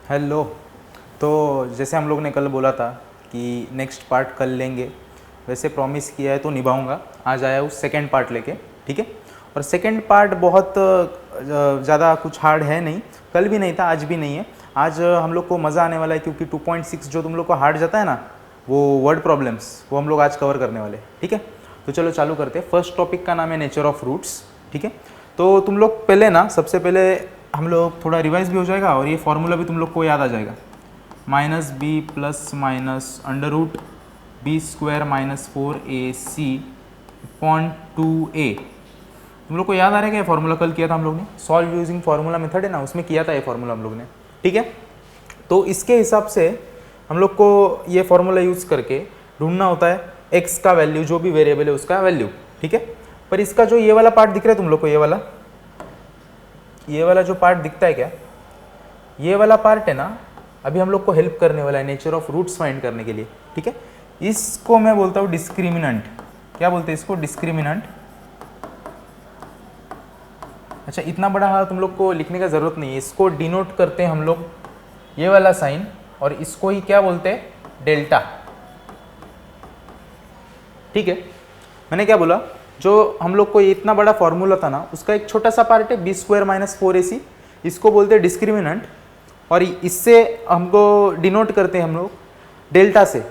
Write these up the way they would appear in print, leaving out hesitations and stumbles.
Hello. तो जैसे हम लोग ने कल बोला था कि नेक्स्ट पार्ट कल लेंगे, वैसे प्रॉमिस किया है तो निभाऊंगा। आज आया हूँ सेकंड पार्ट लेके, ठीक है। और सेकंड पार्ट बहुत ज़्यादा कुछ हार्ड है नहीं, कल भी नहीं था, आज भी नहीं है। आज हम लोग को मज़ा आने वाला है क्योंकि 2.6 जो तुम लोग को हार्ड जाता है ना, वो वर्ड प्रॉब्लम्स, वो हम लोग आज कवर करने वाले हैं, ठीक है। तो चलो चालू करते हैं। फर्स्ट टॉपिक का नाम है नेचर ऑफ रूट्स, ठीक है। तो तुम लोग पहले ना, सबसे पहले हम लोग थोड़ा रिवाइज भी हो जाएगा और ये फॉर्मूला भी तुम लोग को याद आ जाएगा। Minus b plus minus under root b square minus 4ac upon 2a। तुम लोग को याद आ रहा है क्या फॉर्मूला कल किया था हम लोग ने? सॉल्व यूजिंग फार्मूला मेथड है ना, उसमें किया था ये फॉर्मूला हम लोग ने, ठीक है। तो इसके हिसाब से हम लोग को ये फॉर्मूला यूज़ करके ढूंढना होता है x का वैल्यू, जो भी वेरिएबल है उसका वैल्यू, ठीक है। पर इसका जो ये वाला पार्ट दिख रहा है तुम लोग को, ये वाला जो पार्ट दिखता है क्या, ये वाला पार्ट है ना, अभी हम लोग को हेल्प करने वाला है नेचर ऑफ रूट्स फाइंड करने के लिए, ठीक है। इसको मैं बोलता हूँ डिस्क्रिमिनेंट। क्या बोलते हैं इसको? डिस्क्रिमिनेंट। अच्छा, इतना बड़ा तुम लोग को लिखने का जरूरत नहीं है, इसको डिनोट करते हैं हम लोग ये वाला साइन, और इसको ही क्या बोलते हैं? डेल्टा, ठीक है। मैंने क्या बोला, जो हम लोग को ये इतना बड़ा फॉर्मूला था ना, उसका एक छोटा सा पार्ट है बी स्क्वायर माइनस 4ac, इसको बोलते हैं डिस्क्रिमिनेंट, और इससे हमको डिनोट करते हैं हम लोग डेल्टा से,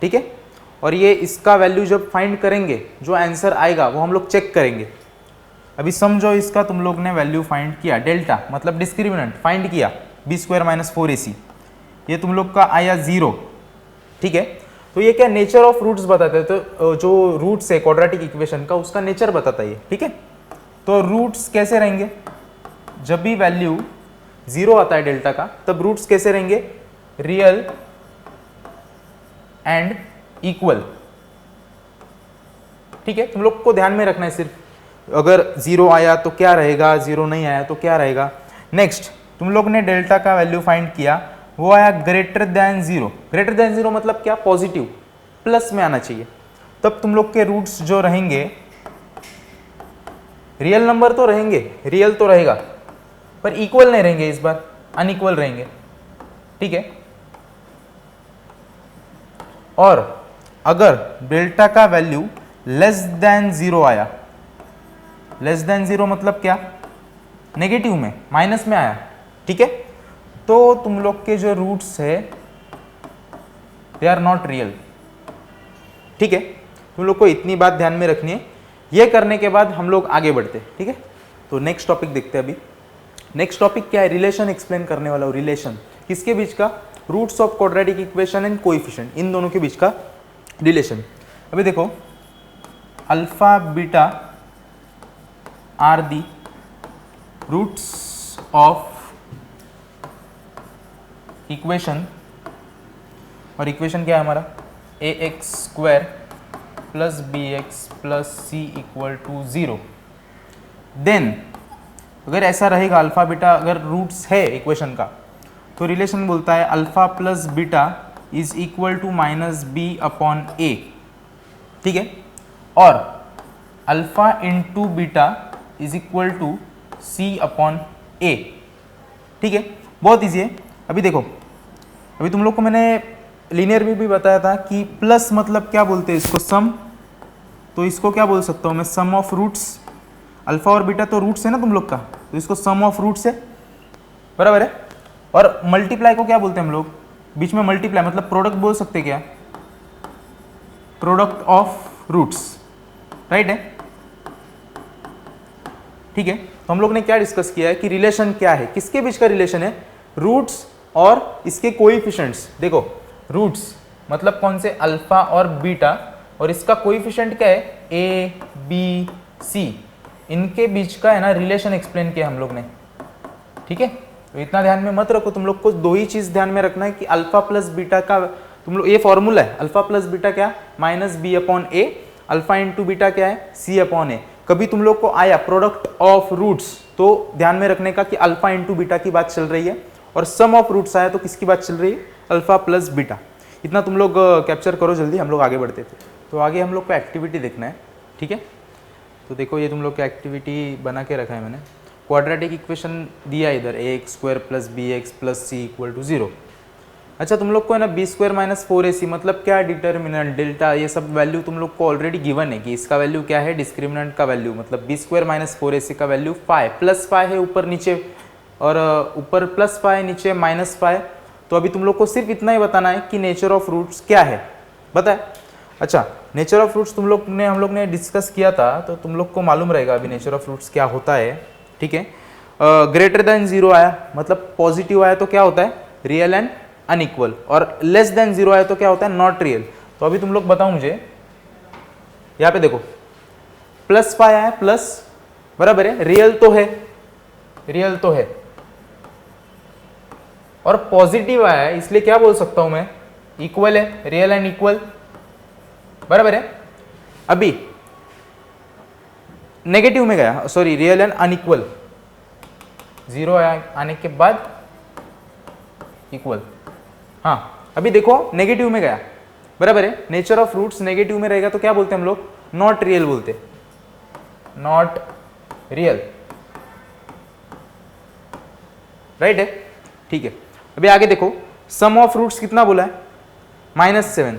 ठीक है। और ये इसका वैल्यू जब फाइंड करेंगे, जो आंसर आएगा वो हम लोग चेक करेंगे। अभी समझो, इसका तुम लोग ने वैल्यू फाइंड किया, डेल्टा मतलब डिस्क्रिमिनेंट फाइंड किया बी स्क्वायर माइनस 4ac, ये तुम लोग का आया 0, ठीक है। तो ये क्या नेचर ऑफ रूट्स बताते हैं, तो जो रूट्स है क्वाड्रेटिक इक्वेशन का, उसका नेचर बताता है ये, ठीक है। तो रूट्स कैसे रहेंगे? जब भी वैल्यू 0 आता है डेल्टा का, तब रूट्स कैसे रहेंगे? रियल एंड इक्वल, ठीक है। तुम लोग को ध्यान में रखना है सिर्फ, अगर 0 आया तो क्या रहेगा, 0 नहीं आया तो क्या रहेगा। नेक्स्ट, तुम लोग ने डेल्टा का वैल्यू फाइंड किया, वो आया ग्रेटर देन 0। ग्रेटर देन 0 मतलब क्या? पॉजिटिव, प्लस में आना चाहिए। तब तुम लोग के रूट्स जो रहेंगे, रियल नंबर तो रहेंगे, रियल तो रहेगा, पर इक्वल नहीं रहेंगे, इस बार अनइक्वल रहेंगे, ठीक है। और अगर डेल्टा का वैल्यू लेस देन 0 आया, लेस देन 0 मतलब क्या? नेगेटिव में, माइनस में आया, ठीक है, तो तुम लोग के जो रूट्स है दे आर नॉट रियल, ठीक है। तुम लोग को इतनी बात ध्यान में रखनी है। ये करने के बाद हम लोग आगे बढ़ते हैं, ठीक है। तो नेक्स्ट टॉपिक देखते हैं अभी। नेक्स्ट टॉपिक क्या है? रिलेशन एक्सप्लेन करने वाला हूँ। रिलेशन किसके बीच का? Roots of quadratic equation and coefficient, इन दोनों के बीच का रिलेशन। अभी देखो, alpha beta are the roots of equation, और इक्वेशन क्या है हमारा? A X square plus B X plus C equal to 0। Then अगर ऐसा रहेगा, अल्फा बीटा अगर रूट्स है इक्वेशन का, तो रिलेशन बोलता है alpha plus beta is equal to minus B upon A, ठीक है। और alpha into beta is equal to C upon A, ठीक है। बहुत ईजी है। अभी देखो, अभी तुम लोग को मैंने लीनियर भी बताया था कि प्लस मतलब क्या बोलते हैं इसको? सम। तो इसको क्या बोल सकता हूँ मैं? सम ऑफ रूट्स। अल्फा और बीटा तो रूट्स है ना तुम लोग का, तो इसको सम ऑफ रूट्स है, बराबर है। और मल्टीप्लाई को क्या बोलते हैं हम लोग? बीच में मल्टीप्लाई मतलब प्रोडक्ट बोल सकते क्या? प्रोडक्ट ऑफ रूट्स, राइट है, ठीक है। तो हम लोग ने क्या डिस्कस किया है कि रिलेशन क्या है, किसके बीच का रिलेशन है? रूट्स और इसके कोएफिशिएंट्स। देखो, रूट्स मतलब कौन से? अल्फा और बीटा, और इसका कोएफिशिएंट क्या है? ए बी सी, इनके बीच का है ना रिलेशन एक्सप्लेन किया हम लोग ने, ठीक है। तो इतना ध्यान में मत रखो, तुम लोग को दो ही चीज ध्यान में रखना है कि अल्फा प्लस बीटा का तुम लोग, ये फॉर्मूला है, अल्फा प्लस बीटा क्या? माइनस बी अपॉन ए, अल्फा इंटू बीटा क्या है? सी अपॉन ए। कभी तुम लोग को आया प्रोडक्ट ऑफ रूट्स, तो ध्यान में रखने का कि अल्फा इंटू बीटा की बात चल रही है, और सम ऑफ रूट्स आया तो किसकी बात चल रही है? Alpha plus beta. इतना तुम लोग कैप्चर करो जल्दी, हम लोग आगे बढ़ते थे। तो आगे हम लोग को एक्टिविटी देखना है, ठीक है। तो देखो, ये तुम लोग की एक्टिविटी बना के रखा है मैंने। क्वाड्रेटिक इक्वेशन दिया इधर ax² + bx + c = 0। अच्छा तुम लोग को है ना b² - 4ac मतलब क्या, डिटर्मिनेंट डेल्टा, ये सब वैल्यू तुम लोग को ऑलरेडी गिवन है कि इसका वैल्यू क्या है, डिस्क्रिमिनेंट का वैल्यू, मतलब b² - 4ac का वैल्यू फाइ प्लस फाइ है ऊपर नीचे, और ऊपर प्लस फाइ नीचे माइनस फाइ। तो अभी तुम लोग को सिर्फ इतना ही बताना है कि नेचर ऑफ रूट्स क्या है, बताए। अच्छा नेचर ऑफ रूट्स हम लोग ने डिस्कस किया था, तो तुम लोग को मालूम रहेगा अभी नेचर ऑफ रूट्स क्या होता है, ठीक है। ग्रेटर देन 0 आया मतलब पॉजिटिव आया तो क्या होता है, रियल एंड अनइक्वल, और लेस देन 0 आया तो क्या होता है, नॉट रियल। तो अभी तुम लोग बताओ मुझे, यहाँ पे देखो प्लस फाइ आया, प्लस बराबर है, रियल तो है, रियल तो है, और पॉजिटिव आया है, इसलिए क्या बोल सकता हूं मैं, इक्वल है, रियल एंड इक्वल, बराबर है। अभी नेगेटिव में गया, सॉरी रियल एंड अनइक्वल, 0 आने के बाद इक्वल। हाँ अभी देखो नेगेटिव में गया, बराबर है। नेचर ऑफ रूट्स नेगेटिव में रहेगा तो क्या बोलते हैं हम लोग, नॉट रियल बोलते, नॉट रियल, राइट है, ठीक है। अभी आगे देखो, सम ऑफ रूट्स कितना बोला है, -7,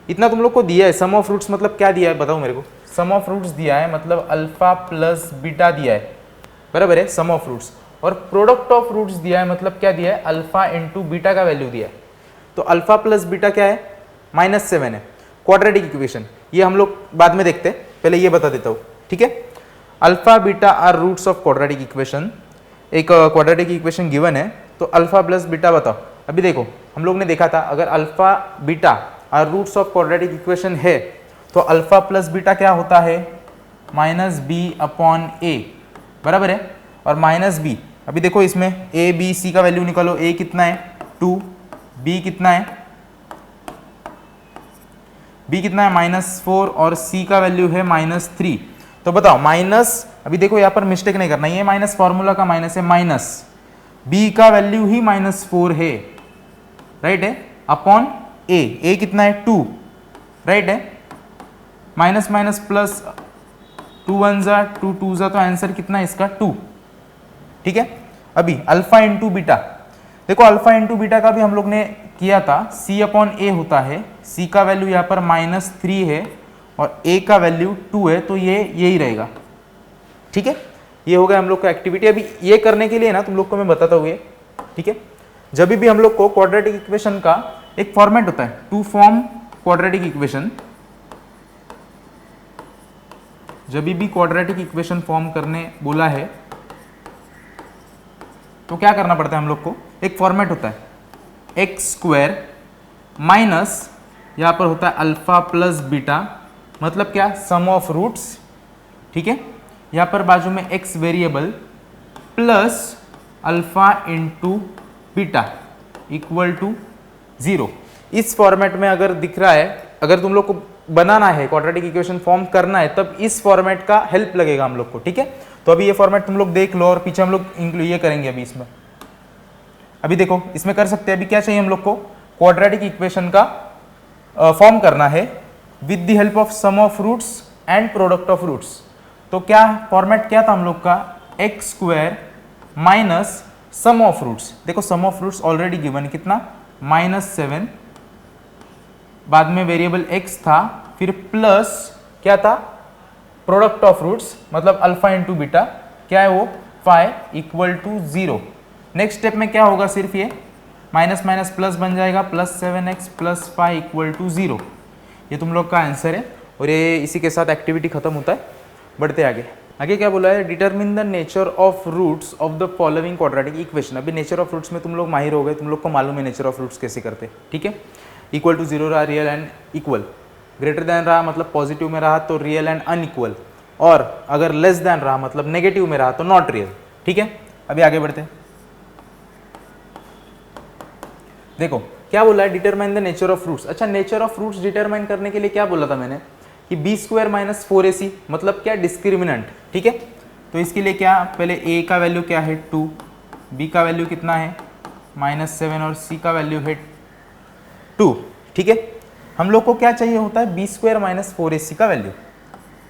इतना तुम लोग को दिया है। सम ऑफ रूट्स मतलब क्या दिया है बताओ मेरे को, सम ऑफ रूट्स दिया है मतलब अल्फा प्लस बीटा दिया है, बराबर है, सम ऑफ रूट्स। और प्रोडक्ट ऑफ रूट्स दिया है मतलब क्या दिया है, अल्फा इंटू बीटा का वैल्यू दिया है। तो अल्फा प्लस बीटा क्या है, -7 है। क्वाड्रेटिक इक्वेशन ये हम लोग बाद में देखते हैं, पहले ये बता देता हूँ, ठीक है। Alpha beta are roots of quadratic equation, एक क्वाड्रेटिक इक्वेशन गिवन है, तो अल्फा प्लस बीटा बताओ। अभी देखो हम लोग ने देखा था, अगर alpha beta are roots of quadratic equation है तो अल्फा प्लस बीटा क्या होता है, -b/a, बराबर है। और -b, अभी देखो इसमें a b c का वैल्यू निकालो, a कितना है 2, b कितना है, b कितना है -4, और c का वैल्यू है -3। तो बताओ माइनस, अभी देखो यहाँ पर मिस्टेक नहीं करना, ये माइनस फॉर्मूला का माइनस है, माइनस b का वैल्यू ही -4 है, राइट है, अपॉन a कितना है 2, राइट है, माइनस माइनस प्लस, 2 1 जा 2 2 जा, तो आंसर कितना है इसका 2, ठीक है। अभी अल्फा इंटू बीटा, देखो अल्फा इंटू बीटा का भी हम लोग ने किया था, c/a होता है, c का वैल्यू यहाँ पर -3 है और a का वैल्यू 2 है, तो ये यही रहेगा, ठीक है। ये हो गया हम लोग का एक्टिविटी। अभी ये करने के लिए ना तुम लोग को मैं बताता हूँ ये, ठीक है। जब भी हम लोग को क्वाड्रेटिक इक्वेशन का एक फॉर्मेट होता है, टू फॉर्म क्वाड्रेटिक इक्वेशन, जब भी क्वाड्रेटिक इक्वेशन फॉर्म करने बोला है तो क्या करना पड़ता है हम लोग को, एक फॉर्मेट होता है x² माइनस, यहाँ पर होता है अल्फा प्लस बीटा, मतलब क्या, सम ऑफ रूट्स, ठीक है। यहाँ पर बाजू में x variable plus alpha into beta equal to 0। इस फॉर्मेट में अगर दिख रहा है, अगर तुम लोग को बनाना है क्वाड्रेटिक इक्वेशन फॉर्म करना है, तब इस फॉर्मेट का हेल्प लगेगा हम लोग को, ठीक है। तो अभी ये फॉर्मेट तुम लोग देख लो, और पीछे हम लोग ये करेंगे अभी इसमें। अभी देखो इसमें कर सकते हैं, अभी क्या चाहिए हम लोग को, क्वाड्रेटिक इक्वेशन का फॉर्म करना है with the help of sum of roots and product of roots. तो क्या फॉर्मेट क्या था हम लोग का, x² minus sum of roots, देखो सम ऑफ रूट्स ऑलरेडी गिवन कितना, -7, बाद में वेरिएबल x था, फिर प्लस क्या था, प्रोडक्ट ऑफ रूट्स मतलब अल्फा इंटू बीटा, क्या है वो, phi equal to 0। Next step में क्या होगा, सिर्फ ये माइनस माइनस प्लस बन जाएगा, +7x plus phi equal to 0। ये तुम लोग का आंसर है, और ये इसी के साथ एक्टिविटी खत्म होता है। बढ़ते आगे, आगे क्या बोला है, determine the nature of roots of the following quadratic equation. अभी नेचर ऑफ रूट्स में तुम लोग माहिर हो गए, तुम लोग को मालूम है नेचर ऑफ रूट्स कैसे करते हैं, ठीक है। इक्वल टू 0 रहा, real and equal, greater than रहा मतलब पॉजिटिव में रहा तो रियल एंड अनइक्वल, और अगर लेस देन रहा मतलब नेगेटिव में रहा तो नॉट रियल, ठीक है। अभी आगे बढ़ते हैं, देखो क्या बोला है, determine the nature of roots. अच्छा नेचर ऑफ रूट्स डिटरमाइन करने के लिए क्या बोला था मैंने, कि b² - 4ac मतलब क्या, डिस्क्रिमिनेंट, ठीक है। तो इसके लिए क्या, पहले a का वैल्यू क्या है 2, b का वैल्यू कितना है -7, और c का वैल्यू है 2, ठीक है। हम लोग को क्या चाहिए होता है, b² - 4ac का वैल्यू,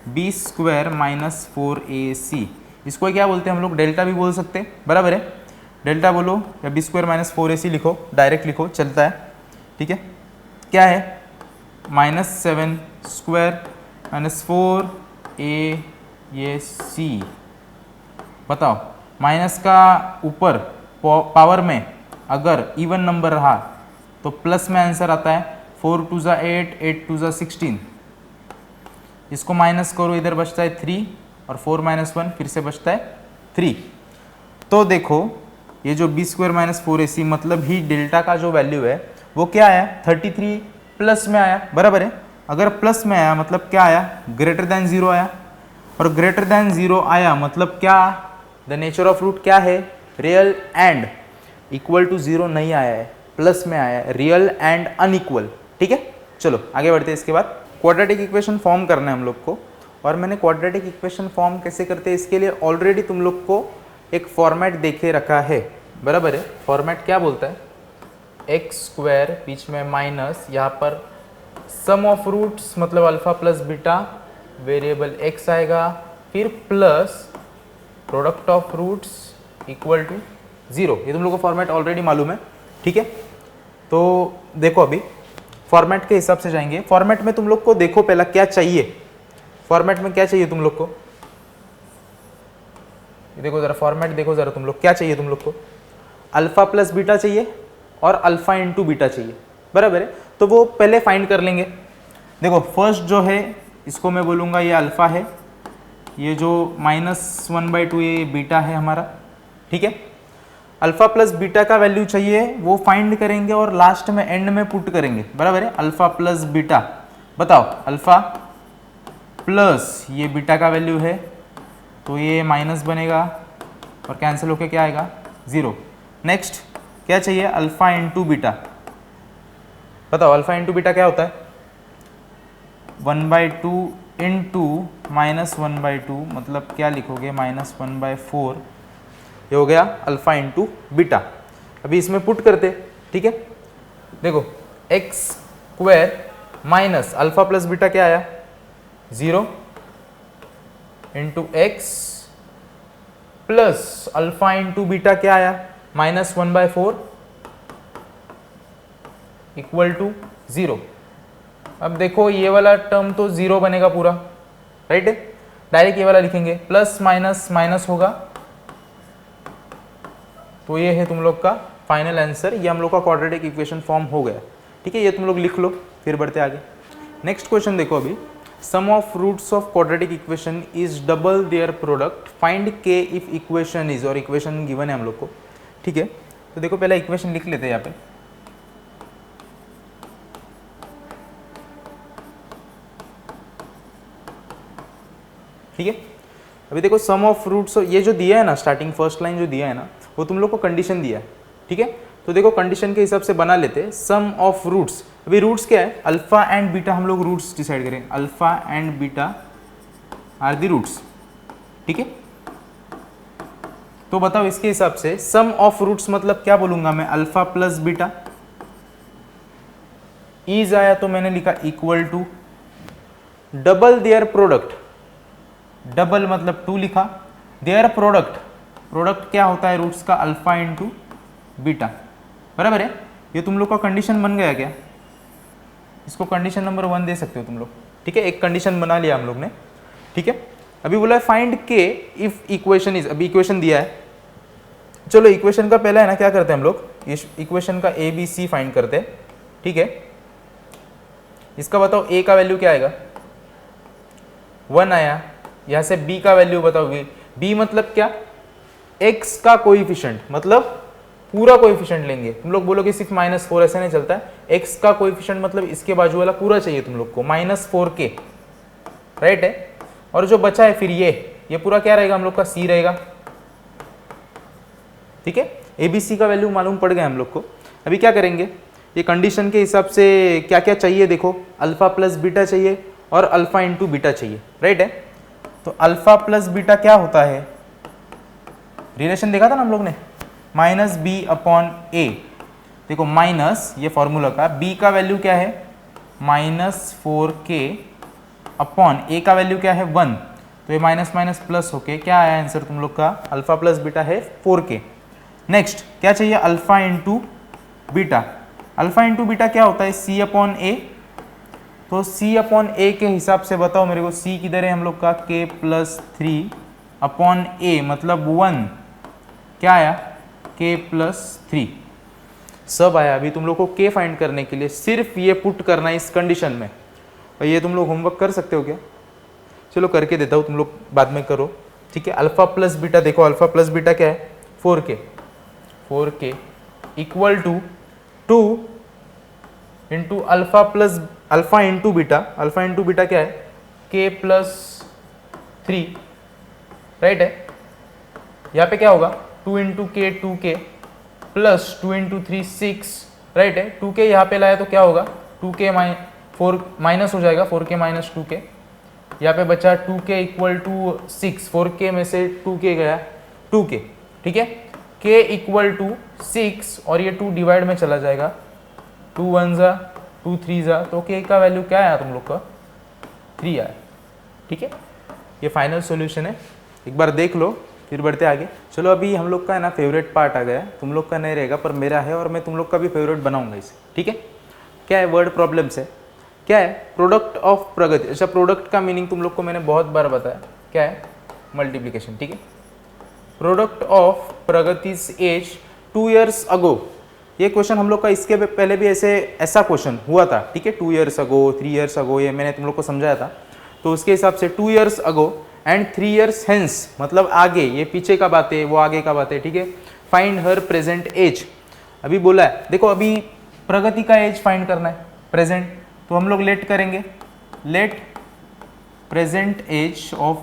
b² - 4ac, इसको क्या बोलते हैं हम लोग, डेल्टा भी बोल सकते हैं, बराबर है। डेल्टा बोलो या बी स्क्वायर माइनस 4ac लिखो, डायरेक्ट लिखो, चलता है, ठीक है। क्या है, -7 स्क्वायर माइनस 4ac। बताओ, माइनस का ऊपर पावर में अगर इवन नंबर रहा तो प्लस में आंसर आता है, 4 2 ज़ा 8, 8 2 ज़ा 16। इसको माइनस करो, इधर बचता है 3 और 4 - 1 फिर से बचता है 3। तो देखो ये जो बी स्क्वायर माइनस 4ac मतलब ही डेल्टा का जो वैल्यू है वो क्या आया, 33 प्लस में आया, बराबर है। अगर प्लस में आया मतलब क्या आया, ग्रेटर देन 0 आया, और ग्रेटर देन 0 आया मतलब क्या, द नेचर ऑफ रूट क्या है, रियल एंड इक्वल टू 0 नहीं आया है, प्लस में आया है, रियल एंड अनइक्वल, ठीक है। चलो आगे बढ़ते हैं। इसके बाद क्वाड्रेटिक इक्वेशन फॉर्म करना है हम लोग को, और मैंने क्वाड्रेटिक इक्वेशन फॉर्म कैसे करते हैं इसके लिए ऑलरेडी तुम लोग को एक फॉर्मेट देखे रखा है, बराबर है। फॉर्मेट क्या बोलता है, एक्स स्क्वायर बीच में माइनस, यहाँ पर सम ऑफ रूट्स मतलब alpha plus beta, variable x आएगा, फिर plus product of roots equal to 0। ये तुम लोग को फॉर्मेट ऑलरेडी मालूम है, ठीक है। तो देखो अभी फॉर्मेट के हिसाब से जाएंगे। फॉर्मेट में तुम लोग को देखो पहला क्या चाहिए, फॉर्मेट में क्या चाहिए तुम लोग को, देखो जरा फॉर्मेट देखो जरा, तुम लोग क्या चाहिए, तुम लोग को अल्फा प्लस बीटा चाहिए और अल्फा इंटू बीटा चाहिए, बराबर है। तो वो पहले फाइंड कर लेंगे। देखो फर्स्ट जो है इसको मैं बोलूँगा ये अल्फा है, ये जो -1/2 ये बीटा है हमारा, ठीक है। अल्फा प्लस बीटा का वैल्यू चाहिए वो फाइंड करेंगे और लास्ट में एंड में पुट करेंगे, बराबर है। अल्फा प्लस बीटा, बताओ अल्फा प्लस ये बीटा का वैल्यू है तो ये माइनस बनेगा और कैंसिल होके क्या आएगा, 0। नेक्स्ट क्या चाहिए, अल्फा इंटू बीटा। बताओ अल्फा इंटू बीटा क्या होता है, 1/2 इंटू -1/2 मतलब क्या लिखोगे, -1/4। ये हो गया अल्फा इंटू बीटा। अभी इसमें पुट करते, ठीक है। देखो x square minus alpha plus beta क्या आया, 0 into x plus alpha into beta क्या आया, -1/4 इक्वल टू 0। अब देखो ये वाला टर्म तो 0 बनेगा पूरा, राइट है। डायरेक्ट ये वाला लिखेंगे, प्लस माइनस माइनस होगा, तो ये है तुम लोग का फाइनल आंसर। ये हम लोग का क्वाड्रेटिक इक्वेशन फॉर्म हो गया, ठीक है। ये तुम लोग लिख लो, फिर बढ़ते आगे। नेक्स्ट क्वेश्चन देखो अभी, sum of roots of quadratic equation is double their product, find K if equation is, और इक्वेशन गिवन है हम लोग को, ठीक है। तो देखो पहला इक्वेशन लिख लेते हैं यहाँ पे, ठीक है। अभी देखो सम ऑफ रूट्स, ये जो दिया है ना, स्टार्टिंग फर्स्ट लाइन जो दिया है ना, वो तुम लोग को कंडीशन दिया है, ठीक है। तो देखो कंडीशन के हिसाब से बना लेते हैं, सम ऑफ रूट्स। अभी रूट्स क्या है, अल्फा एंड बीटा, हम लोग रूट्स डिसाइड करें, alpha and beta are the roots, ठीक है। तो बताओ इसके हिसाब से सम ऑफ रूट्स मतलब क्या बोलूंगा मैं, अल्फा प्लस बीटा, इज आया तो मैंने लिखा equal to double their product, double मतलब 2 लिखा, देयर प्रोडक्ट, प्रोडक्ट क्या होता है रूट्स का, अल्फा इंटू बीटा, बराबर है। ये तुम लोग का कंडीशन बन गया क्या, इसको कंडीशन नंबर 1 दे सकते हो तुम लोग, ठीक है। एक कंडीशन बना लिया हम लोग ने, ठीक है। अभी बोला है find K if equation is, अभी इक्वेशन दिया है, चलो इक्वेशन का पहला है ना, क्या करते हैं हम लोग, इस इक्वेशन का ए बी सी फाइंड करते हैं, ठीक है। इसका बताओ ए का वैल्यू क्या आएगा, 1 आया, यहाँ से b का वैल्यू बताओ, b मतलब क्या, x का कोएफिशिएंट, मतलब पूरा कोएफिशिएंट लेंगे। तुम लोग बोलोगे सिर्फ -4 ऐसा नहीं चलता है, x का कोएफिशिएंट मतलब इसके बाजू वाला पूरा चाहिए तुम लोग को, -4k, राइट है। और जो बचा है फिर ये पूरा क्या रहेगा हम लोग का, c रहेगा, ठीक है। abc का वैल्यू मालूम पड़ गया हम लोग को। अभी क्या करेंगे, ये कंडीशन के हिसाब से क्या क्या चाहिए देखो, अल्फा प्लस बीटा चाहिए और अल्फा इंटू बीटा चाहिए, राइट है। तो अल्फा प्लस बीटा क्या होता है, रिलेशन देखा था ना हम लोग ने, -b/a। देखो माइनस ये फॉर्मूला का, b का वैल्यू क्या है, -4k अपॉन a का वैल्यू क्या है, 1। तो ये माइनस माइनस प्लस होके क्या आया आंसर तुम लोग का, अल्फा प्लस बीटा है 4k। नेक्स्ट क्या चाहिए, alpha into beta. Alpha into beta क्या होता है, c अपॉन ए। तो c अपॉन ए के हिसाब से बताओ मेरे को, c किधर है हम लोग का, k प्लस 3 अपॉन ए मतलब 1, क्या आया k प्लस 3 सब आया। अभी तुम लोग को k फाइंड करने के लिए सिर्फ ये पुट करना है इस कंडीशन में। और ये तुम लोग होमवर्क कर सकते हो क्या, चलो करके देता हूँ, तुम लोग बाद में करो, ठीक है। अल्फा प्लस बीटा देखो, अल्फा प्लस बीटा क्या है 4k equal to 2 into alpha into beta क्या है k प्लस 3, राइट है। यहाँ पे क्या होगा 2 इंटू के 2k प्लस 2 इंटू 3 6, राइट है। 2k यहाँ पे लाया तो क्या होगा 2k 4 माइनस हो जाएगा, 4k माइनस 2k, यहाँ पे बचा 2k इक्वल टू 6, 4k में से 2k गया 2k, ठीक है। k इक्वल टू 6 और ये 2 डिवाइड में चला जाएगा, 2 1 जा 2 3 जा, तो k का वैल्यू क्या आया तुम लोग का 3 आया, ठीक है। ये फाइनल सॉल्यूशन है, एक बार देख लो फिर बढ़ते आगे। चलो अभी हम लोग का है ना फेवरेट पार्ट आ गया, तुम लोग का नहीं रहेगा पर मेरा है और मैं तुम लोग का भी फेवरेट बनाऊंगा इसे, ठीक है। क्या है, वर्ड प्रॉब्लम्स है। क्या है, प्रोडक्ट ऑफ प्रगति। अच्छा, प्रोडक्ट का मीनिंग तुम लोग को मैंने बहुत बार बताया, क्या है मल्टीप्लिकेशन, ठीक है। प्रोडक्ट ऑफ प्रगति's एज 2 years अगो, ये क्वेश्चन हम लोग का इसके पहले भी ऐसा क्वेश्चन हुआ था, ठीक है। 2 years अगो 3 years अगो ये मैंने तुम लोग को समझाया था। तो उसके हिसाब से 2 years ago and 3 years hence मतलब आगे, ये पीछे का बात है वो आगे का बात है, ठीक है। फाइंड हर प्रेजेंट एज, अभी बोला है देखो, अभी प्रगति का एज फाइंड करना है प्रेजेंट, तो हम लोग लेट करेंगे, let present age of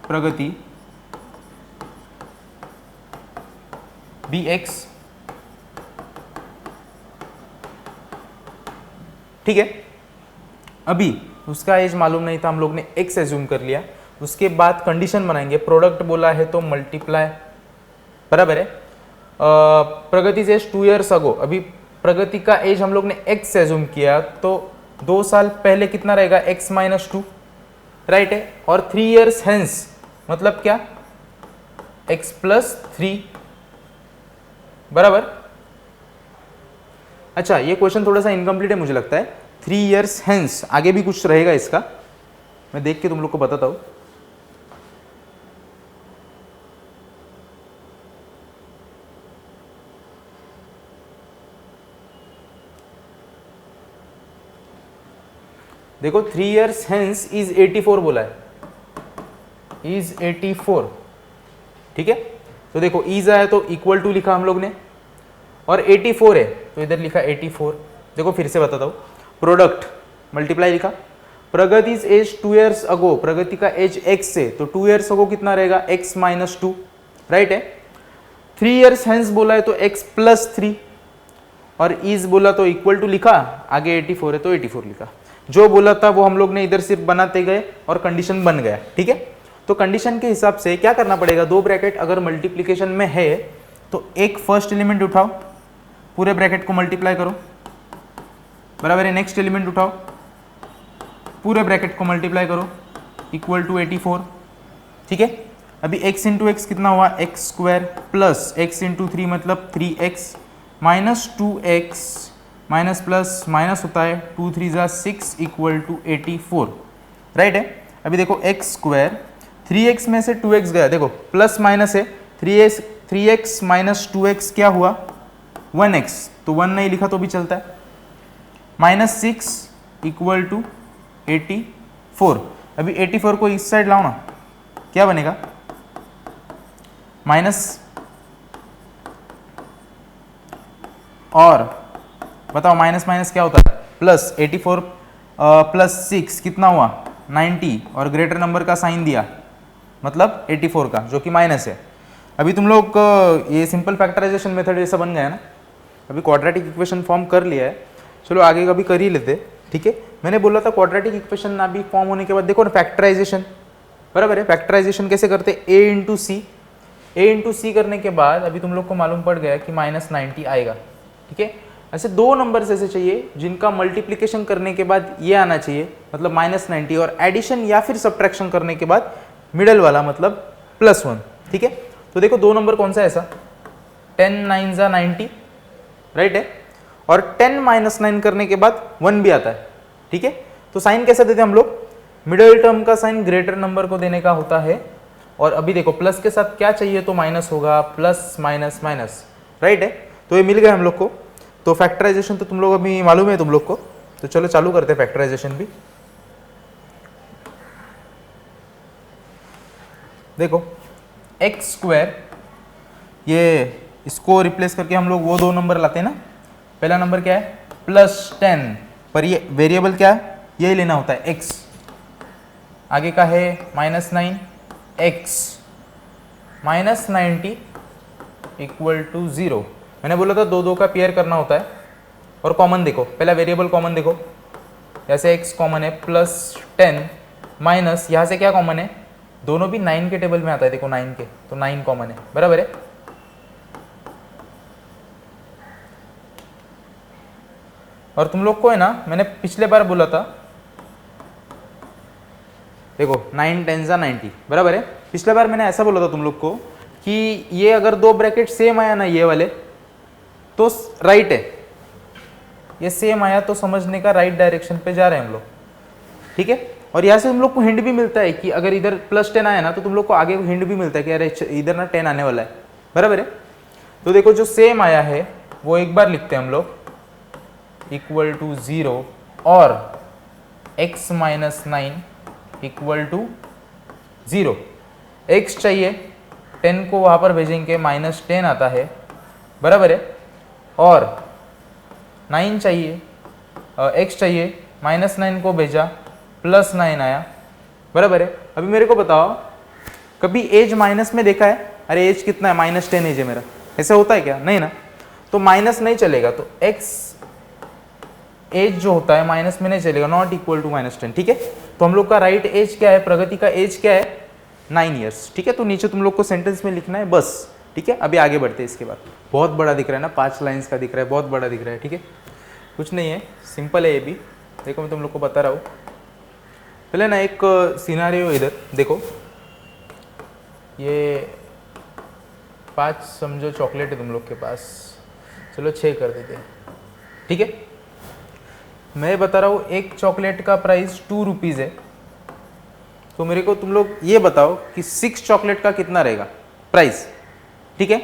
Pragati be x, ठीक है। अभी उसका एज मालूम नहीं था, हम लोग ने x एज्यूम कर लिया, उसके बाद कंडीशन बनाएंगे, प्रोडक्ट बोला है तो मल्टीप्लाई, बराबर है। प्रगति से एज 2 years अगो, अभी प्रगति का एज हम लोग ने x एज्यूम किया तो 2 साल पहले कितना रहेगा x माइनस 2, राइट है। और 3 years हेंस मतलब क्या x प्लस 3, बराबर। अच्छा, ये क्वेश्चन थोड़ा सा इनकम्प्लीट है मुझे लगता है, 3 years हेंस आगे भी कुछ रहेगा इसका, मैं देख के तुम लोग को बताता हूं। देखो 3 years हेंस इज 84 बोला है, इज 84, ठीक है। तो देखो इज आया तो इक्वल टू लिखा हम लोग ने, और 84 है तो इधर लिखा 84। देखो फिर से बताता हूँ, प्रोडक्ट मल्टीप्लाई लिखा, प्रगति एज 2 years अगो, प्रगति का एज x से, तो 2 years अगो कितना रहेगा x माइनस 2, राइट है। 3 years हेंस बोला है तो x प्लस 3, और इज बोला तो इक्वल टू लिखा, आगे 84 है तो 84 लिखा। जो बोला था वो हम लोग ने इधर सिर्फ बनाते गए और कंडीशन बन गया, ठीक है। तो कंडीशन के हिसाब से क्या करना पड़ेगा, 2 ब्रैकेट अगर मल्टीप्लिकेशन में है तो एक फर्स्ट एलिमेंट उठाओ, पूरे ब्रैकेट को मल्टीप्लाई करो, बराबर है। नेक्स्ट एलिमेंट उठाओ, पूरे ब्रैकेट को मल्टीप्लाई करो, इक्वल टू 84, ठीक है। अभी x इंटू एक्स कितना हुआ x square, plus x into 3 मतलब 3x, minus 2x, minus plus minus होता है 2 3 जा 6 इक्वल टू 84, राइट है। अभी देखो x स्क्वायर, 3x में से 2x गया, देखो प्लस माइनस है, 3x माइनस 2x क्या हुआ 1x, तो 1 नहीं लिखा तो भी चलता है, माइनस 6 इक्वल टू 84। अभी 84 को इस साइड लाओ ना, क्या बनेगा माइनस, और बताओ माइनस माइनस क्या होता है प्लस, 84 प्लस 6 कितना हुआ 90, और ग्रेटर नंबर का साइन दिया मतलब 84 का जो कि माइनस है। अभी तुम लोग ये सिंपल फैक्टराइजेशन मेथड जैसा बन गया है ना, अभी क्वाड्रेटिक इक्वेशन फॉर्म कर लिया है, चलो आगे का भी कर ही लेते, ठीक है। मैंने बोला था क्वाड्रेटिक इक्वेशन ना भी फॉर्म होने के बाद देखो ना फैक्टराइजेशन, बराबर है। फैक्टराइजेशन कैसे करते, a into C, a into C करने के बाद अभी तुम लोग को मालूम पड़ गया कि माइनस 90 आएगा, ठीक है। ऐसे 2 नंबर्स ऐसे चाहिए जिनका मल्टीप्लिकेशन करने के बाद ये आना चाहिए, मतलब माइनस 90, और एडिशन या फिर सब्ट्रैक्शन करने के बाद मिडल वाला मतलब +1, ठीक है। तो देखो 2 नंबर कौन सा है ऐसा, 10 9 जा 90, राइट है, और 10 - 9 करने के बाद 1 भी आता है, ठीक है। तो साइन कैसा देते हैं हम लोग, मिडिल टर्म का साइन ग्रेटर नंबर को देने का होता है, और अभी देखो प्लस के साथ क्या चाहिए तो माइनस होगा, प्लस माइनस माइनस, राइट है। तो ये मिल गया हम लोग को। तो फैक्टराइजेशन तो तुम लोग अभी मालूम है तुम लोग को, तो चलो चालू करते हैं फैक्टराइजेशन भी। देखो x², ये इसको रिप्लेस करके हम लोग वो 2 नंबर लाते हैं ना। पहला नंबर क्या है +10, पर ये वेरिएबल क्या है, यही लेना होता है x। आगे का है -9, x -90 = 0। मैंने बोला था 2 2 का पेयर करना होता है, और कॉमन देखो, पहला वेरिएबल कॉमन देखो, जैसे x कॉमन है +10 माइनस यहाँ से क्या कॉमन है, दोनों भी 9 के टेबल में आता है, देखो 9 के, तो 9 कॉमन है, बराबर है। और तुम लोग को है ना, मैंने पिछले बार बोला था, देखो 9 10 जा 90, बराबर है। पिछले बार मैंने ऐसा बोला था तुम लोग को कि ये अगर 2 ब्रैकेट सेम आया ना, ये वाले, तो राइट है, ये सेम आया तो समझने का राइट डायरेक्शन पे जा रहे हैं हम लोग, ठीक है। और यहाँ से तुम लोग को हिंट भी मिलता है कि अगर इधर +10 आया ना, तो तुम लोग को आगे हिंट भी मिलता है कि अरे इधर ना 10 आने वाला है, बराबर है। तो देखो जो सेम आया है वो एक बार लिखते हैं हम लोग, = 0, और x - 9 = 0। x चाहिए, 10 को वहाँ पर भेजेंगे, -10 आता है, बराबर है। और 9 चाहिए, x चाहिए, -9 को भेजा, +9 आया, बराबर है। अभी मेरे को बताओ, कभी एज माइनस में देखा है, अरे एज कितना है, -10 एज है मेरा, ऐसा होता है क्या, नहीं ना। तो माइनस नहीं चलेगा, तो x एज जो होता है माइनस में नहीं चलेगा, नॉट इक्वल टू -10, ठीक है। तो हम लोग का राइट एज क्या है, प्रगति का एज क्या है, 9 ईयर्स, ठीक है। तो नीचे तुम लोग को सेंटेंस में लिखना है बस, ठीक है। अभी आगे बढ़ते हैं इसके बाद। बहुत बड़ा दिख रहा है ना, 5 लाइन्स का दिख रहा है, बहुत बड़ा दिख रहा है, ठीक है। कुछ नहीं है, सिंपल है ये भी। देखो मैं तुम लोग को बता रहा हूँ, पहले ना एक सिनारियो इधर देखो, ये 5 समझो चॉकलेट है तुम लोग के पास, चलो 6 कर देते हैं, ठीक है। मैं बता रहा हूँ एक चॉकलेट का प्राइस 2 रुपीज़ है, तो मेरे को तुम लोग ये बताओ कि 6 चॉकलेट का कितना रहेगा प्राइस, ठीक है।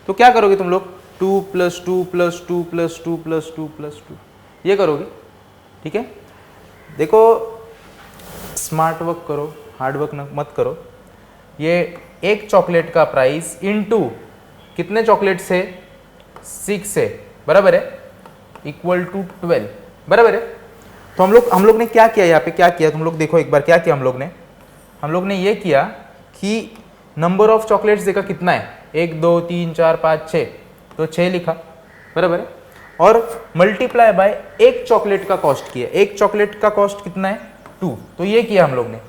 तो क्या करोगे तुम लोग, 2 + 2 + 2 + 2 + 2 + 2 ये करोगे, ठीक है। देखो स्मार्ट वर्क करो, हार्ड वर्क मत करो। ये एक चॉकलेट का प्राइस इनटू कितने चॉकलेट से, 6 है, बराबर है, = 12, बराबर है। तो हम लोग ने क्या किया, यहाँ पे क्या किया तुम लोग देखो एक बार, क्या किया हम लोग ने ये किया कि नंबर ऑफ चॉकलेट्स देखा कितना है, 1 2 3 4 5 6, तो 6 लिखा, बराबर है। और मल्टीप्लाई बाय एक चॉकलेट का कॉस्ट किया, एक चॉकलेट का कॉस्ट कितना है 2, तो ये किया हम लोग ने,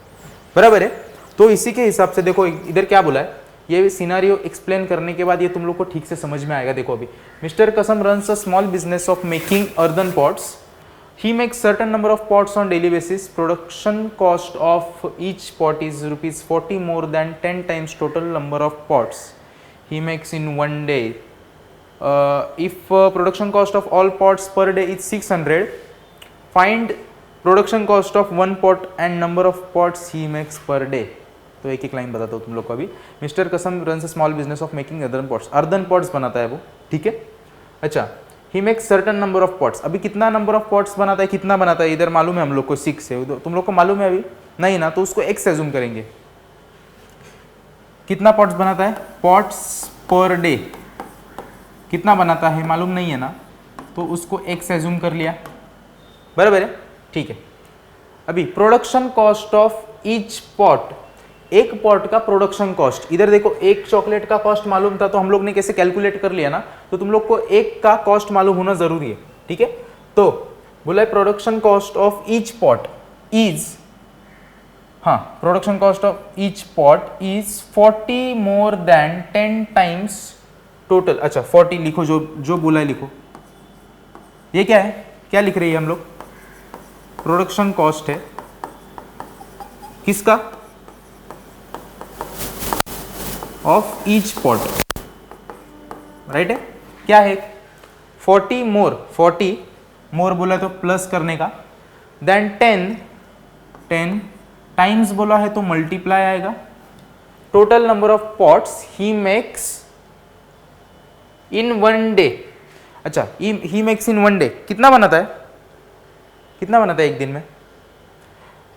बराबर है। तो इसी के हिसाब से देखो इधर क्या बोला है, ये सिनारियो एक्सप्लेन करने के बाद ये तुम लोग को ठीक से समझ में आएगा। देखो अभी, मिस्टर कसम runs a small business of making earthen pots. He makes certain number of pots on daily basis. Production cost of each pot is ₹40 more than 10 times total number of pots he makes in one day. If production cost of all pots per day is 600, find production cost of one pot and number of pots he makes per day. तो एक एक line बताता हूँ तुम लोग को अभी। Mister कसम runs a small business of making earthen pots, earthen pots बनाता है वो, ठीक है। अच्छा, ही makes certain number of pots, अभी कितना नंबर ऑफ पॉट्स बनाता है, कितना बनाता है, इधर मालूम है हम लोग को 6 है, तुम लोग को मालूम है अभी नहीं ना, तो उसको x एज्यूम करेंगे। कितना पॉट्स बनाता है, पॉट्स पर डे कितना बनाता है मालूम नहीं है ना, तो उसको x एज्यूम कर लिया, बराबर है, ठीक है। अभी production cost of each pot, एक पॉट का प्रोडक्शन कॉस्ट, इधर देखो एक चॉकलेट का कॉस्ट मालूम था तो हम लोग ने कैसे कैलकुलेट कर लिया ना, तो तुम लोग को एक का कॉस्ट मालूम होना जरूरी है, ठीक है। तो बोला है production cost of each pot is, हाँ, production cost of each pot is 40 more than 10 times total. अच्छा 40 लिखो, जो बोला है लिखो, ये क्या है, क्या लिख रही है हम लोग, प्रोडक्शन कॉस्ट है किसका, ऑफ ईच पॉट, राइट है, क्या है 40 मोर बोला तो प्लस करने का, देन 10 टाइम्स बोला है तो मल्टीप्लाई आएगा, total number of pots he makes in 1 day. अच्छा, ही मेक्स इन 1 डे कितना बनाता है, कितना बनाता है एक दिन में,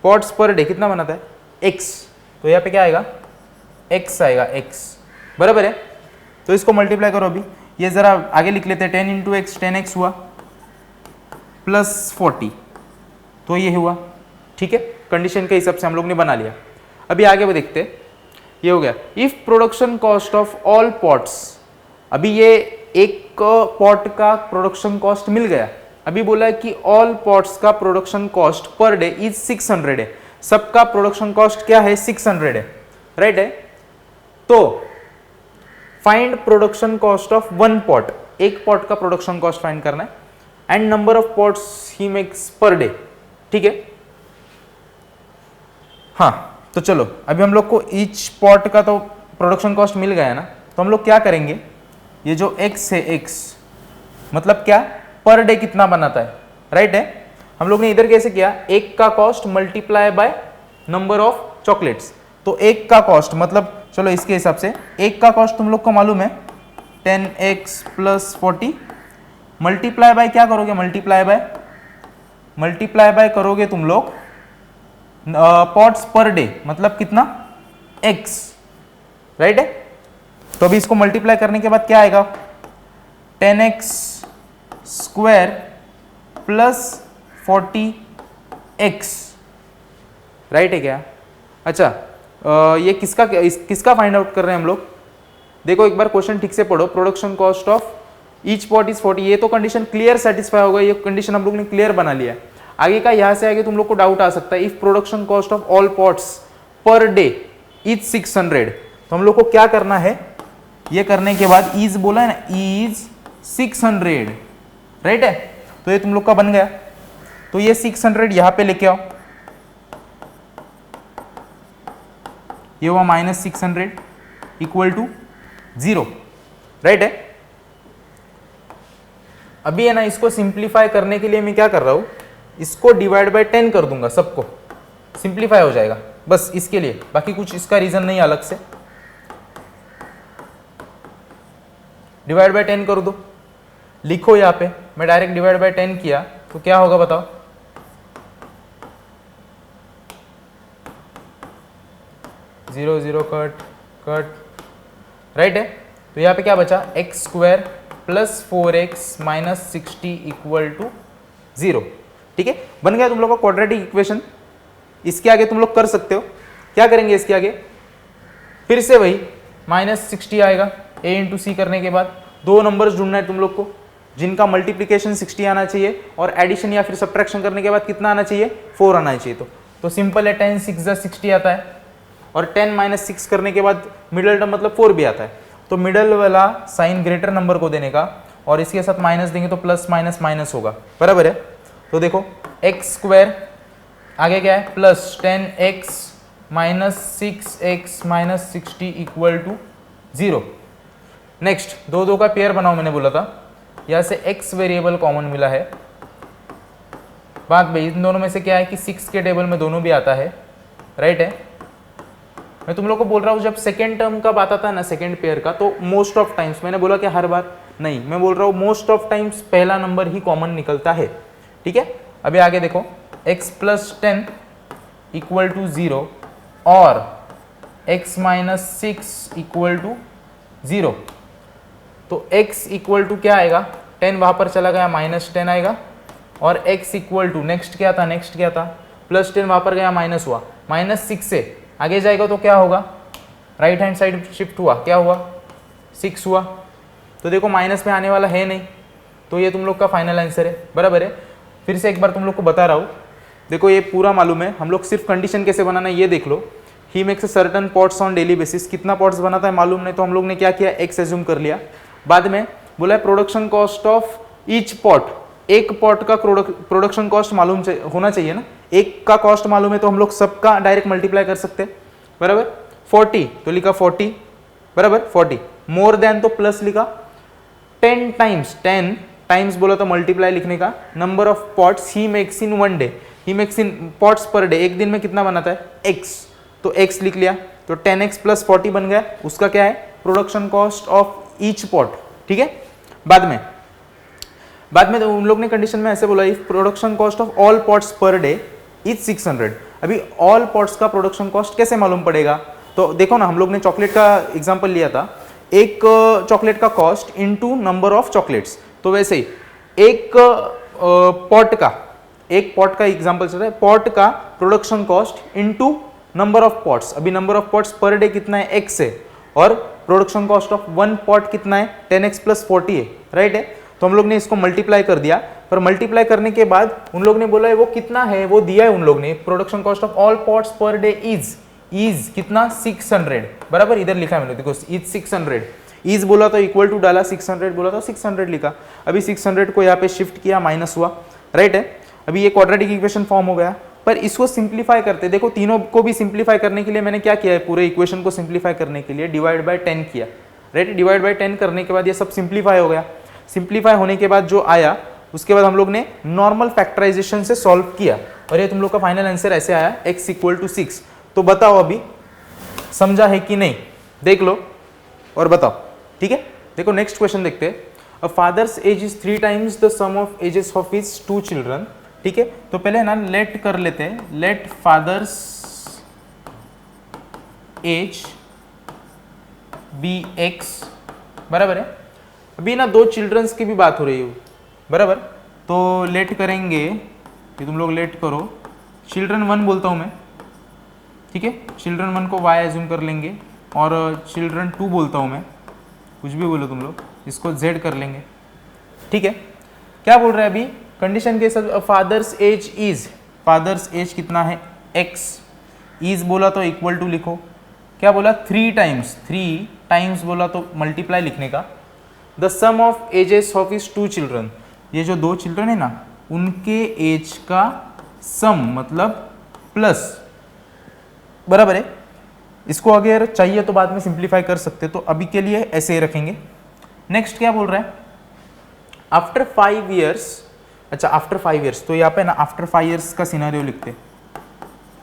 पॉट्स पर डे कितना बनाता है x, तो यहाँ पे क्या आएगा x आएगा, x बराबर है। तो इसको मल्टीप्लाई करो, अभी ये जरा आगे लिख लेते हैं, 10 इंटू एक्स 10x हुआ प्लस 40, तो ये हुआ, ठीक है, कंडीशन के हिसाब से हम लोग ने बना लिया। अभी आगे वो देखते हैं, ये हो गया if production cost of all pots, अभी ये एक पॉट का प्रोडक्शन कॉस्ट मिल गया, अभी बोला है कि ऑल पॉट्स का production cost per day is 600 है, सबका प्रोडक्शन कॉस्ट क्या है 600 है, राइट है। तो find production cost of 1 pot, एक पॉट का प्रोडक्शन कॉस्ट फाइंड करना है, and number of pots he makes per day, ठीक है। हाँ, तो चलो अभी हम लोग को ईच पॉट का तो प्रोडक्शन कॉस्ट मिल गया ना, तो हम लोग क्या करेंगे, ये जो x है x मतलब क्या पर डे कितना बनाता है, राइट है। हम लोग ने इधर कैसे किया, एक का cost multiply by number of chocolates, तो एक का कॉस्ट मतलब चलो इसके हिसाब से एक का कॉस्ट तुम लोग को मालूम है 10x प्लस 40, मल्टीप्लाई बाय क्या करोगे, मल्टीप्लाई बाय करोगे तुम लोग पॉट्स पर डे मतलब कितना x, राइट है। तो अभी इसको मल्टीप्लाई करने के बाद क्या आएगा 10x square plus 40x, right है क्या। अच्छा, ये किसका फाइंड आउट कर रहे हैं हम लोग, देखो एक बार क्वेश्चन ठीक से पढ़ो, production cost of each pot is 40, ये तो कंडीशन क्लियर सेटिस्फाई होगा, ये कंडीशन हम लोग ने क्लियर बना लिया है। आगे का यहां से आगे तुम लोग को डाउट आ सकता है, if production cost of all pots per day is 600, तो हम लोग को क्या करना है, ये करने के बाद इज बोला है ना, इज 600, राइट है, तो ये तुम लोग का बन गया। तो ये 600 यहां पे लेके आओ, ये हुआ -600 इक्वल टू 0, राइट है। अभी है ना, इसको सिंप्लीफाई करने के लिए मैं क्या कर रहा हूं, इसको डिवाइड बाय 10 कर दूंगा, सबको सिंप्लीफाई हो जाएगा, बस इसके लिए, बाकी कुछ इसका रीजन नहीं अलग से। डिवाइड बाय 10 कर दो, लिखो यहाँ पे, मैं डायरेक्ट डिवाइड बाय 10 किया तो क्या होगा बताओ, 0 0 कट, राइट है। तो यहाँ पे क्या बचा x square plus 4x minus 60 equal to 0, ठीक है, बन गया तुम लोग का क्वाड्रेटिक इक्वेशन। इसके आगे तुम लोग कर सकते हो, क्या करेंगे इसके आगे, फिर से वही -60 आएगा, a इंटू सी करने के बाद दो नंबर्स ढूंढना है तुम लोग को जिनका मल्टीप्लिकेशन 60 आना चाहिए और एडिशन या फिर सब्ट्रैक्शन करने के बाद कितना आना चाहिए 4 आना चाहिए। तो सिंपल है, 10 6 60 आता है, और 10 - 6 करने के बाद मिडल टर्म मतलब 4 भी आता है, तो मिडल वाला साइन ग्रेटर नंबर को देने का, और इसके साथ माइनस देंगे तो प्लस माइनस माइनस होगा, बराबर है। तो देखो एक्स स्क्वायर आगे क्या है plus 10x minus 6x minus 60 equal to 0। Next दो का पेयर बनाओ, मैंने बोला था, यहाँ से x वेरिएबल कॉमन मिला है, बात भाई इन दोनों में से क्या है कि 6 के टेबल में दोनों भी आता है, राइट है। मैं तुम लोग को बोल रहा हूँ जब सेकेंड टर्म का बात आता है ना सेकेंड पेयर का, तो मोस्ट ऑफ टाइम्स, मैंने बोला कि हर बार नहीं, मैं बोल रहा हूँ मोस्ट ऑफ टाइम्स पहला नंबर ही कॉमन निकलता है, ठीक है। अभी आगे देखो x प्लस 10 इक्वल टू 0 और x माइनस 6 इक्वल टू 0, तो x इक्वल टू क्या आएगा, 10 वहां पर चला गया -10 आएगा, और x इक्वल टू नेक्स्ट क्या था प्लस 10 वहां पर गया माइनस हुआ, -6 से आगे जाएगा तो क्या होगा, राइट हैंड साइड शिफ्ट हुआ, क्या हुआ 6 हुआ, तो देखो माइनस में आने वाला है नहीं, तो ये तुम लोग का फाइनल आंसर है, बराबर है। फिर से एक बार तुम लोग को बता रहा हूँ, देखो ये पूरा मालूम है, हम लोग सिर्फ कंडीशन कैसे बनाना है ये देख लो। He makes certain pots on daily basis, कितना पॉट्स बनाता है मालूम नहीं, तो हम लोग ने क्या किया x एज्यूम कर लिया, बाद में बोला है production cost of each pot, एक पॉट का प्रोडक्शन कॉस्ट मालूम होना चाहिए ना, एक का कॉस्ट मालूम है तो हम लोग सबका डायरेक्ट मल्टीप्लाई कर सकते हैं, बराबर। 40 तो लिखा 40 बराबर 40, मोर देन तो प्लस लिखा, 10 टाइम्स बोला तो मल्टीप्लाई लिखने का, number of pots he makes in one day, he makes in pots per day, एक दिन में कितना बनाता है x, तो x लिख लिया, तो 10x प्लस 40 बन गया, उसका क्या है production cost of each pot. ठीक है, बाद में तो उन लोग ने कंडीशन में ऐसे बोला if production cost of all pots per day is 600। अभी ऑल पॉट्स का प्रोडक्शन कॉस्ट कैसे मालूम पड़ेगा, तो देखो ना हम लोग ने चॉकलेट का एग्जांपल लिया था, एक चॉकलेट का cost into number of chocolates, तो वैसे ही एक पॉट का एग्जांपल चल रहा है, पॉट का production cost into number of pots, अभी number of pots per day कितना है x है, और production cost of one pot कितना है 10x प्लस 40 है, राइट है, तो हम लोग ने इसको मल्टीप्लाई कर दिया, पर मल्टीप्लाई करने के बाद उन लोग ने बोला है वो कितना है, वो दिया है उन लोग ने, production cost of all pots per day is कितना 600, बराबर इधर लिखा है मैंने, देखो इज 600, इज बोला तो इक्वल टू डाला, 600 बोला तो 600 लिखा, अभी 600 को यहाँ पे शिफ्ट किया, माइनस हुआ, राइट है, अभी ये क्वाड्रेटिक इक्वेशन फॉर्म हो गया, पर इसको सिंप्लीफाई करते, देखो तीनों को भी सिंप्लीफाई करने के लिए मैंने क्या किया है, पूरे इक्वेशन को सिंप्लीफाई करने के लिए डिवाइड बाय 10 किया, राइट, डिवाइड बाय 10 करने के बाद ये सब सिंप्लीफाई हो गया, सिंप्लीफाई होने के बाद जो आया उसके बाद हम लोग ने नॉर्मल फैक्टराइजेशन से सॉल्व किया, और ये तुम लोग का फाइनल आंसर ऐसे आया x इक्वल टू 6। तो बताओ अभी समझा है कि नहीं, देख लो और बताओ। ठीक है, देखो नेक्स्ट क्वेश्चन देखते हैं, a father's age is 3 times the sum of ages of his 2 children. ठीक है, तो पहले ना लेट कर लेते हैं, let father's age be x, बराबर है, अभी ना 2 चिल्ड्रंस की भी बात हो रही है, बराबर, तो लेट करेंगे, ये तुम लोग लेट करो, चिल्ड्रन 1 बोलता हूँ मैं, ठीक है, चिल्ड्रन 1 को y एज्यूम कर लेंगे, और चिल्ड्रन 2 बोलता हूँ मैं, कुछ भी बोलो तुम लोग, इसको z कर लेंगे। ठीक है, क्या बोल रहा है अभी कंडीशन के साथ, फादर्स एज कितना है x, इज बोला तो इक्वल टू लिखो, क्या बोला 3 टाइम्स बोला तो मल्टीप्लाई लिखने का, the sum of ages of his 2 children, ये जो 2 चिल्ड्रन है ना उनके एज का सम मतलब प्लस, बराबर है, इसको अगर चाहिए तो बाद में सिंप्लीफाई कर सकते, तो अभी के लिए ऐसे ही रखेंगे। नेक्स्ट क्या बोल रहा है, आफ्टर 5 ईयर्स, अच्छा आफ्टर 5 ईयर्स, तो यहाँ पे ना आफ्टर 5 ईयर्स का सिनेरियो लिखते,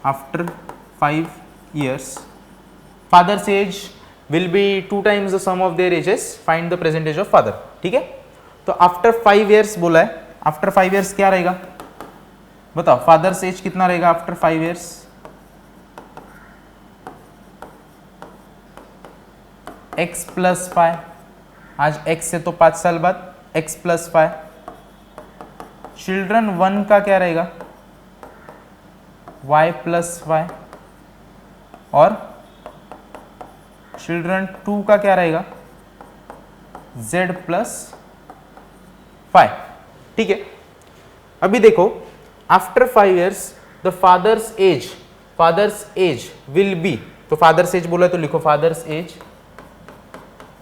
after 5 years father's age will be 2 times the sum of their ages, find the present age of father। ठीक है, तो आफ्टर 5 ईयर्स बोला है, आफ्टर 5 ईयर्स क्या रहेगा बताओ, फादर्स एज कितना रहेगा आफ्टर 5 ईयर्स, x प्लस 5, आज x से तो 5 साल बाद x प्लस 5, चिल्ड्रन 1 का क्या रहेगा y प्लस 5, और चिल्ड्रन 2 का क्या रहेगा z प्लस 5। ठीक है, अभी देखो after 5 years the father's age will be, तो फादर्स एज बोला तो लिखो फादर्स एज,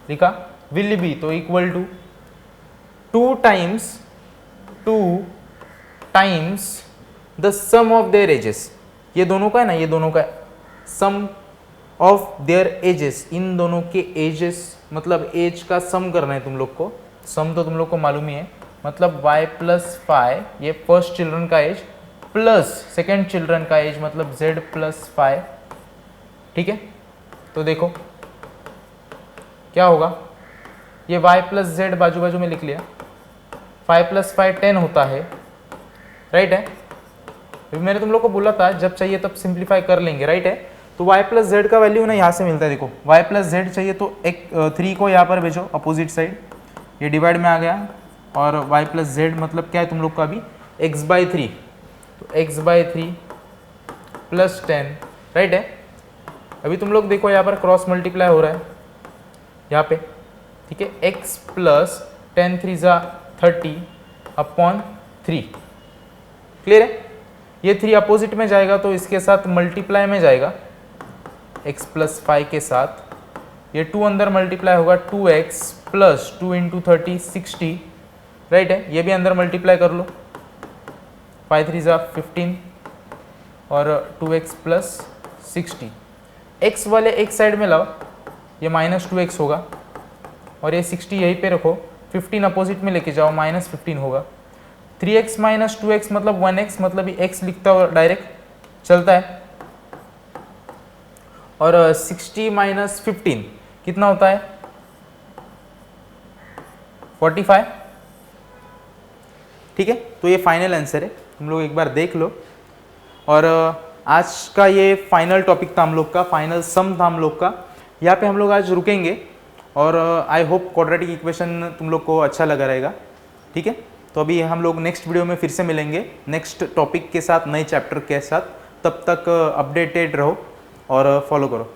लिखा विल बी तो equal to 2 times the sum of their ages, ये दोनों का है ना, ये दोनों का सम ऑफ देयर एजेस, इन दोनों के एजेस मतलब एज का सम करना है तुम लोग को, सम तो तुम लोग को मालूम ही है, मतलब y प्लस 5 ये फर्स्ट चिल्ड्रन का एज प्लस सेकेंड चिल्ड्रन का एज मतलब z प्लस 5। ठीक है, तो देखो क्या होगा, ये y प्लस z बाजू बाजू में लिख लिया, 5 प्लस 5 10 होता है, राइट है, मैंने तुम लोग को बोला था जब चाहिए तब सिंप्लीफाई कर लेंगे, राइट है, तो y प्लस जेड का वैल्यू ना यहाँ से मिलता है, देखो y प्लस जेड चाहिए तो 3 को यहाँ पर भेजो अपोजिट साइड, ये डिवाइड में आ गया, और y प्लस जेड मतलब क्या है तुम लोग का अभी x/3, तो x/3 प्लस 10, राइट है, अभी तुम लोग देखो यहाँ पर क्रॉस मल्टीप्लाई हो रहा है यहाँ पे, ठीक है, x प्लस 10 3 ज़ा 30 अपॉन 3, क्लियर है, ये 3 अपोजिट में जाएगा तो इसके साथ मल्टीप्लाई में जाएगा x प्लस 5 के साथ, ये 2 अंदर मल्टीप्लाई होगा 2x प्लस 2 इंटू 30 60, राइट है, ये भी अंदर मल्टीप्लाई कर लो, 5 3 ज़ा 15 और 2x प्लस 60, x वाले एक साइड में लाओ, ये -2x होगा, और ये 60 यहीं पे रखो, 15 अपोजिट में लेके जाओ, -15 होगा। 3x - 2x मतलब 1x, मतलब ये x लिखता हो डायरेक्ट चलता है। और 60 - 15 कितना होता है? 45। ठीक है, तो ये फाइनल आंसर है, तुम लोग एक बार देख लो। और आज का ये फाइनल टॉपिक था हम लोग का, फाइनल सम था हम लोग का। यहाँ पे हम लोग आज रुकेंगे, और आई होप क्वाड्रेटिक इक्वेशन तुम लोग को अच्छा लगा रहेगा। ठीक है, तो अभी हम लोग नेक्स्ट वीडियो में फिर से मिलेंगे नेक्स्ट टॉपिक के साथ, नए चैप्टर के साथ। तब तक अपडेटेड रहो और फॉलो करो।